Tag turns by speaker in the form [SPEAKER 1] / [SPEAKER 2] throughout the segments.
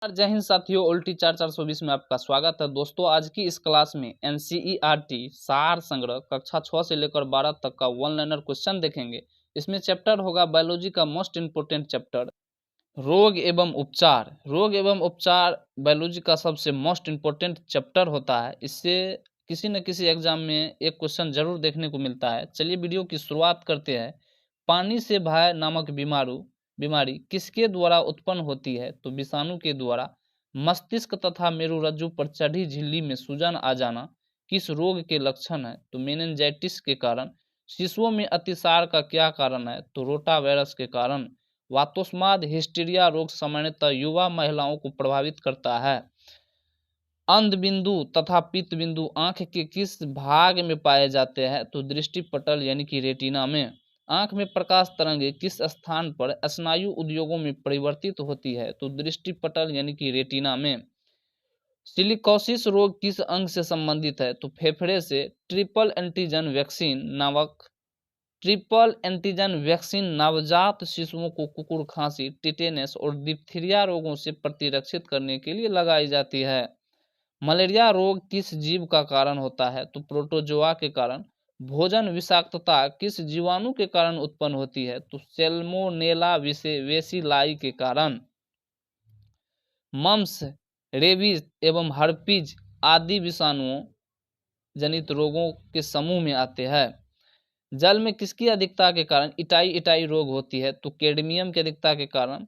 [SPEAKER 1] जय हिंद साथियों, उल्टी 4420 में आपका स्वागत है। दोस्तों, आज की इस क्लास में एनसीईआरटी सार संग्रह कक्षा 6 से लेकर 12 तक का वन लाइनर क्वेश्चन देखेंगे। इसमें चैप्टर होगा बायोलॉजी का मोस्ट इंपोर्टेंट चैप्टर रोग एवं उपचार। रोग एवं उपचार बायोलॉजी का सबसे मोस्ट इंपोर्टेंट चैप्टर होता है। इससे किसी न किसी एग्जाम में एक क्वेश्चन जरूर देखने को मिलता है। चलिए वीडियो की शुरुआत करते हैं। पानी से भय नामक बीमारी किसके द्वारा उत्पन्न होती है? तो विषाणु के द्वारा। मस्तिष्क तथा मेरुरज्जु पर चढ़ी झिल्ली में सूजन आ जाना किस रोग के लक्षण है? तो मेनिंजाइटिस के कारण। शिशुओं में अतिसार का क्या कारण है? तो रोटा वायरस के कारण। वातोस्माद हिस्टीरिया रोग सामान्यतः युवा महिलाओं को प्रभावित करता है। अंध बिंदु तथा पित्त बिंदु आंख के किस भाग में पाए जाते हैं? तो दृष्टि पटल यानी कि रेटिना में। आंख में प्रकाश तरंगे किस स्थान पर स्नायु उद्योगों में परिवर्तित होती है? तो दृष्टि पटल यानी कि रेटिना में। सिलिकोसिस रोग किस अंग से संबंधित है? तो फेफड़े से। ट्रिपल एंटीजन वैक्सीन नवजात शिशुओं को कुकुर खांसी, टिटेनस और डिप्थीरिया रोगों से प्रतिरक्षित करने के लिए लगाई जाती है। मलेरिया रोग किस जीव का कारण होता है? तो प्रोटोजोआ के कारण। भोजन विषाक्तता किस जीवाणु के कारण उत्पन्न होती है? तो सेल्मोनेला वेसिलाई के कारण। मम्स, रेबीज एवं हर्पीज आदि विषाणुओं जनित रोगों के समूह में आते हैं। जल में किसकी अधिकता के कारण इटाई रोग होती है? तो कैडमियम की अधिकता के कारण।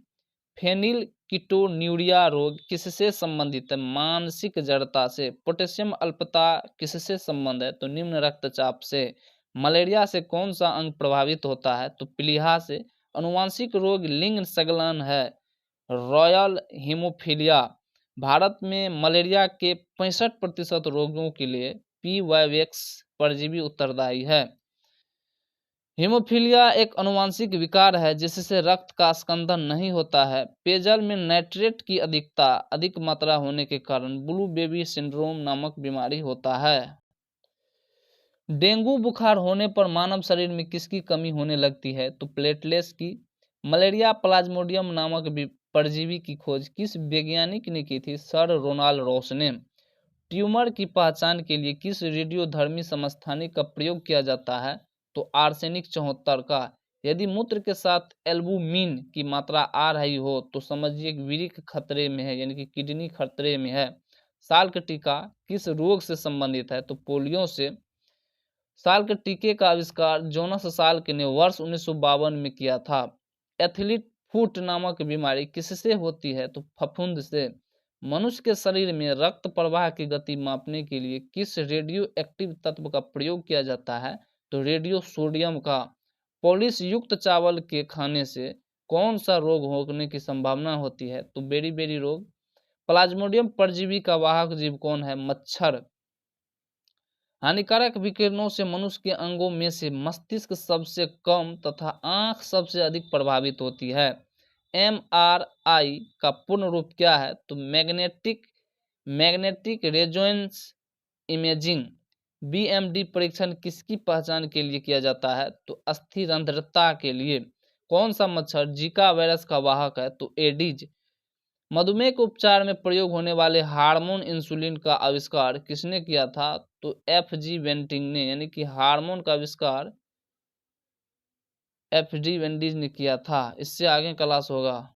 [SPEAKER 1] फेनिल कीटोन्यूरिया रोग किससे संबंधित है? मानसिक जड़ता से। पोटेशियम अल्पता किससे संबंध है? तो निम्न रक्तचाप से। मलेरिया से कौन सा अंग प्रभावित होता है? तो प्लीहा से। अनुवांशिक रोग लिंग संलग्न है। Royal haemophilia. भारत में मलेरिया के 65% रोगों के लिए पीवाईवैक्स परजीवी उत्तरदायी है। हीमोफीलिया एक अनुवांशिक विकार है जिससे रक्त का स्कंदन नहीं होता है। पेयजल में नाइट्रेट की अधिक मात्रा होने के कारण ब्लू बेबी सिंड्रोम नामक बीमारी होता है। डेंगू बुखार होने पर मानव शरीर में किसकी कमी होने लगती है? तो प्लेटलेट्स की। मलेरिया प्लाज्मोडियम नामक परजीवी की खोज किस वैज्ञानिक ने की थी? सर रोनाल्ड रॉस ने। ट्यूमर की पहचान के लिए किस रेडियोधर्मी समस्थानिक का प्रयोग किया जाता है? तो आर्सेनिक 74 का। यदि मूत्र के साथ एल्बुमिन की मात्रा आ रही हो तो समझिए वृक्क खतरे में है, यानी कि किडनी खतरे में है। साल का टीका किस रोग से संबंधित है? तो पोलियो से। साल के टीके का आविष्कार जोनास साल्क ने वर्ष 1952 में किया था। एथलीट फुट नामक बीमारी किससे होती है? तो फफूंद से। मनुष्य के शरीर में रक्त प्रवाह की गति मापने के लिए किस रेडियो एक्टिव तत्व का प्रयोग किया जाता है? तो रेडियो सोडियम का। पॉलिश युक्त चावल के खाने से कौन सा रोग होने की संभावना होती है? तो बेरी रोग। प्लाज्मोडियम परजीवी का वाहक जीव कौन है? मच्छर। हानिकारक विकिरणों से मनुष्य के अंगों में से मस्तिष्क सबसे कम तथा आंख सबसे अधिक प्रभावित होती है। MRI का पूर्ण रूप क्या है? तो मैग्नेटिक रेजोनेंस इमेजिंग। BMD परीक्षण किसकी पहचान के लिए किया जाता है? तो अस्थिरंध्रता के लिए। कौन सा मच्छर जीका वायरस का वाहक है? तो एडिज। मधुमेह के उपचार में प्रयोग होने वाले हार्मोन इंसुलिन का आविष्कार किसने किया था? तो FG वेंटिंग ने, यानी कि हार्मोन का आविष्कार FG वेंडिज ने किया था। इससे आगे क्लास होगा।